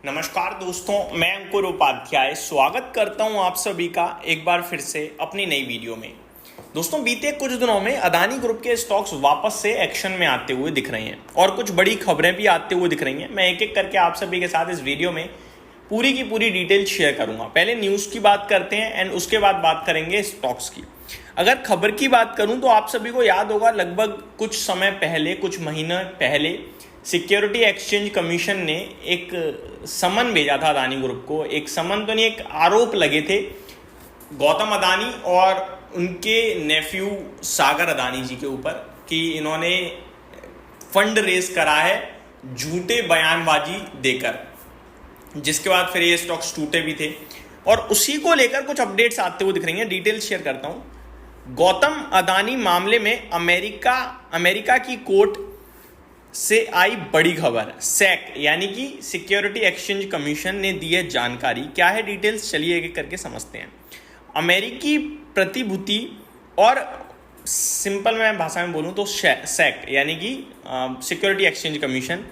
नमस्कार दोस्तों, मैं अंकुर उपाध्याय स्वागत करता हूं आप सभी का एक बार फिर से अपनी नई वीडियो में। दोस्तों, बीते कुछ दिनों में अदानी ग्रुप के स्टॉक्स वापस से एक्शन में आते हुए दिख रहे हैं और कुछ बड़ी खबरें भी आते हुए दिख रही हैं। मैं एक एक करके आप सभी के साथ इस वीडियो में पूरी की पूरी डिटेल शेयर करूंगा। पहले न्यूज़ की बात करते हैं एंड उसके बाद बात करेंगे स्टॉक्स की। अगर खबर की बात करूं तो आप सभी को याद होगा, लगभग कुछ समय पहले, कुछ महीने पहले सिक्योरिटी एक्सचेंज कमीशन ने एक समन भेजा था अदानी ग्रुप को। एक समन तो नहीं, एक आरोप लगे थे गौतम अदानी और उनके नेफ्यू सागर अदानी जी के ऊपर कि इन्होंने फंड रेज करा है झूठे बयानबाजी देकर, जिसके बाद फिर ये स्टॉक्स टूटे भी थे। और उसी को लेकर कुछ अपडेट्स आते हुए दिख रही हैं। डिटेल शेयर करता हूं। गौतम अदानी मामले में अमेरिका की कोर्ट से आई बड़ी खबर। सैक यानी कि सिक्योरिटी एक्सचेंज कमीशन ने दी है जानकारी। क्या है डिटेल्स, चलिए एक एक करके समझते हैं। अमेरिकी प्रतिभूति और सिंपल मैं भाषा में बोलूं तो सैक यानी कि सिक्योरिटी एक्सचेंज कमीशन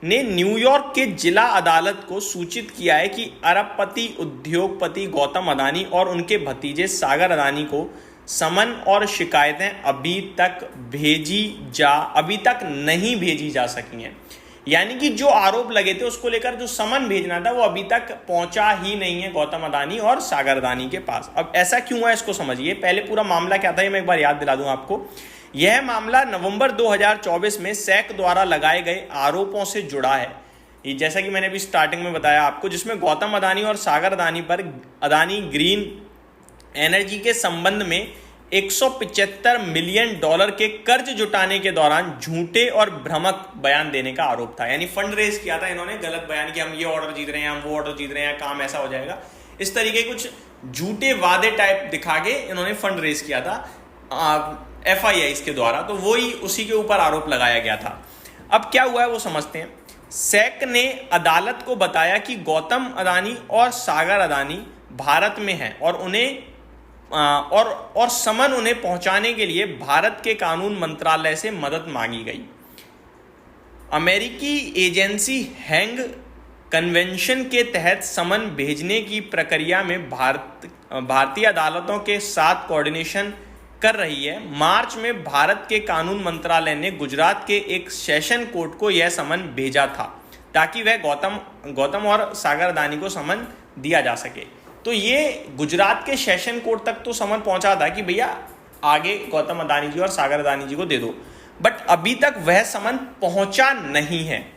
ने न्यूयॉर्क के जिला अदालत को सूचित किया है कि अरबपति उद्योगपति गौतम अदानी और उनके भतीजे सागर अदानी को समन और शिकायतें अभी तक नहीं भेजी जा सकी हैं। यानी कि जो आरोप लगे थे उसको लेकर जो समन भेजना था वो अभी तक पहुंचा ही नहीं है गौतम अदानी और सागर अदानी के पास। अब ऐसा क्यों है इसको समझिए। पहले पूरा मामला क्या था ये मैं एक बार याद दिला दूं आपको। यह मामला नवंबर 2024 में सैक द्वारा लगाए गए आरोपों से जुड़ा है। ये जैसा कि मैंने अभी स्टार्टिंग में बताया आपको, जिसमें गौतम अदानी और सागर अदानी पर अदानी ग्रीन एनर्जी के संबंध में $175 मिलियन के कर्ज जुटाने के दौरान झूठे और भ्रामक बयान देने का आरोप था। यानी फंड रेज किया था इन्होंने, गलत बयान कि हम ये ऑर्डर जीत रहे हैं, हम वो ऑर्डर जीत रहे हैं, काम ऐसा हो जाएगा, इस तरीके कुछ झूठे वादे टाइप दिखा के इन्होंने फंड रेज किया था FIIs के द्वारा। तो वही उसी के ऊपर आरोप लगाया गया था। अब क्या हुआ है वो समझते हैं। सैक ने अदालत को बताया कि गौतम अदानी और सागर अदानी भारत में हैं और उन्हें और समन उन्हें पहुंचाने के लिए भारत के कानून मंत्रालय से मदद मांगी गई। अमेरिकी एजेंसी हैग कन्वेंशन के तहत समन भेजने की प्रक्रिया में भारतीय अदालतों के साथ कोऑर्डिनेशन कर रही है। मार्च में भारत के कानून मंत्रालय ने गुजरात के एक सेशन कोर्ट को यह समन भेजा था ताकि वह गौतम और सागर अदानी को समन दिया जा सके। तो ये गुजरात के सेशन कोर्ट तक तो समन पहुंचा था कि भैया आगे गौतम अदानी जी और सागर अदानी जी को दे दो, बट अभी तक वह समन पहुंचा नहीं है।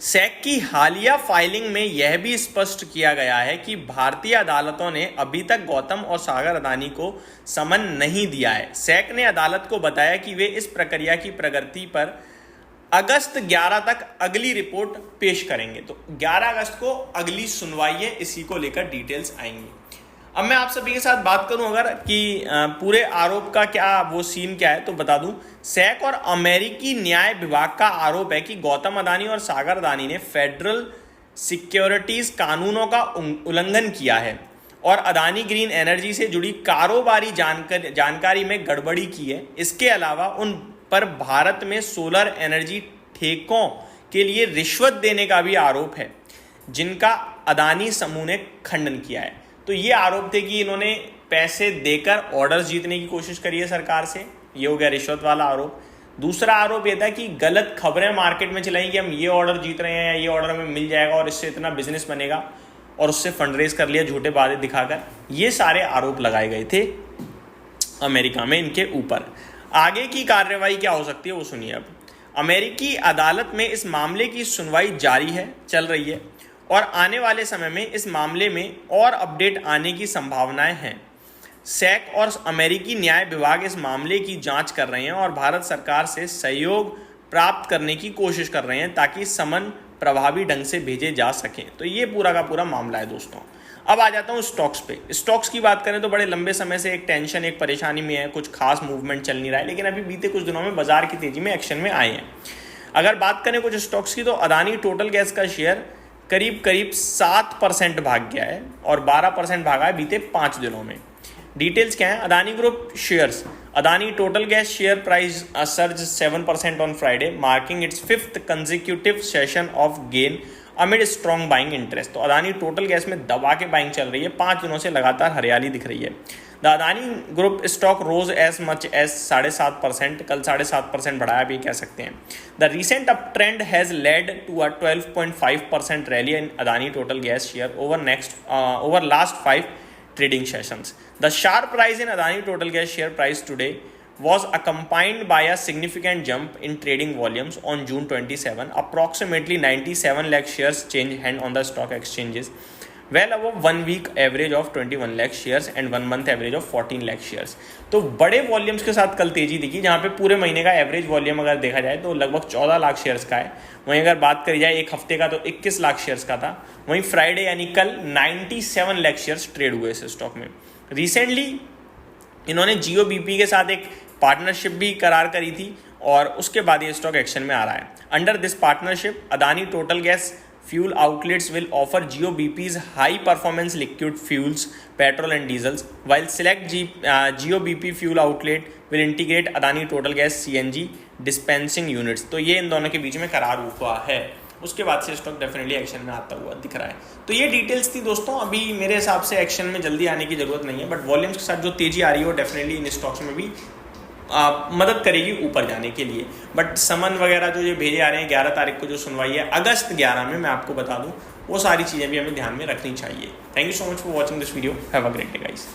सैक की हालिया फाइलिंग में यह भी स्पष्ट किया गया है कि भारतीय अदालतों ने अभी तक गौतम और सागर अदानी को समन नहीं दिया है। सैक ने अदालत को बताया कि वे इस प्रक्रिया की प्रगति पर अगस्त 11 तक अगली रिपोर्ट पेश करेंगे। तो 11 अगस्त को अगली सुनवाई है, इसी को लेकर डिटेल्स आएंगी। अब मैं आप सभी के साथ बात करूं अगर कि पूरे आरोप का क्या वो सीन क्या है तो बता दूं। सैक और अमेरिकी न्याय विभाग का आरोप है कि गौतम अदानी और सागर अदानी ने फेडरल सिक्योरिटीज कानूनों का उल्लंघन किया है और अदानी ग्रीन एनर्जी से जुड़ी कारोबारी जानकारी में गड़बड़ी की है। इसके अलावा उन पर भारत में सोलर एनर्जी ठेकों के लिए रिश्वत देने का भी आरोप है, जिनका अदानी समूह ने खंडन किया है। तो ये आरोप थे कि इन्होंने पैसे देकर ऑर्डर्स जीतने की कोशिश करी है सरकार से, ये हो गया रिश्वत वाला आरोप। दूसरा आरोप ये था कि गलत खबरें मार्केट में चलाई कि हम ये ऑर्डर जीत रहे हैं, ये ऑर्डर हमें मिल जाएगा और इससे इतना बिजनेस बनेगा, और उससे फंड रेज कर लिया झूठे वादे दिखाकर। ये सारे आरोप लगाए गए थे अमेरिका में इनके ऊपर। आगे की कार्रवाई क्या हो सकती है वो सुनिए। अब अमेरिकी अदालत में इस मामले की सुनवाई जारी है, चल रही है, और आने वाले समय में इस मामले में और अपडेट आने की संभावनाएं हैं। सैक और अमेरिकी न्याय विभाग इस मामले की जांच कर रहे हैं और भारत सरकार से सहयोग प्राप्त करने की कोशिश कर रहे हैं ताकि समन प्रभावी ढंग से भेजे जा सकें। तो ये पूरा का पूरा मामला है दोस्तों। अब आ जाता हूँ स्टॉक्स पे। स्टॉक्स की बात करें तो बड़े लंबे समय से एक टेंशन, एक परेशानी में है, कुछ खास मूवमेंट चल नहीं रहा है, लेकिन अभी बीते कुछ दिनों में बाजार की तेजी में एक्शन में आए हैं। अगर बात करें कुछ स्टॉक्स की तो अदानी टोटल गैस का शेयर करीब 7% भाग गया है और 12% भागा है बीते 5 दिनों में। डिटेल्स क्या है। Adani group shares, Adani total gas share price surged 7% on Friday, marking its 5th consecutive session of gain amid strong buying interest. तो अदानी टोटल गैस में दबा के बाइंग चल रही है, 5 दिनों से लगातार हरियाली दिख रही है। The Adani group stock rose as much as 7.5%, कल 7.5% बढ़ाया भी कह सकते हैं। The recent up trend has led to a 12.5% rally in Adani total gas share over last 5 trading sessions. The sharp rise in Adani Total Gas share price today was accompanied by a significant jump in trading volumes on June 27. Approximately 97 lakh shares changed hand on the stock exchanges, well above 1 week average of 21 lakh shares and 1 month average of 14 lakh shares. तो बड़े volumes के साथ कल तेजी दिखी, जहाँ पे पूरे महीने का एवरेज वॉल्यूम अगर देखा जाए तो लगभग 14 लाख शेयर्स का है। वहीं अगर बात करी जाए एक हफ्ते का तो 21 लाख शेयर्स का था। वहीं फ्राइडे यानी कल 97 लाख शेयर्स ट्रेड हुए इस स्टॉक में। रिसेंटली इन्होंने जियो बीपी के साथ एक पार्टनरशिप भी करार करी थी और उसके बाद ये स्टॉक एक्शन में आ रहा है। Under this partnership Adani total gas fuel outlets will offer Jio BP's high performance liquid fuels, petrol and diesels, while select Jio BP fuel outlet will integrate Adani Total Gas CNG dispensing units. तो ये इन दोनों के बीच में करार हुआ है, उसके बाद से स्टॉक डेफिनेटली एक्शन में आता हुआ दिख रहा है। तो ये डिटेल्स थी दोस्तों। अभी मेरे हिसाब से एक्शन में जल्दी आने की जरूरत नहीं है, बट वॉल्यूम्स के साथ जो तेजी आ रही है वो डेफिनेटली इन स्टॉक्स में भी मदद करेगी ऊपर जाने के लिए। बट समन वगैरह जो ये भेजे आ रहे हैं 11 तारीख को जो सुनवाई है अगस्त 11 में, मैं आपको बता दूं वो सारी चीज़ें भी हमें ध्यान में रखनी चाहिए। Thank you so much for watching this video. Have a great day guys.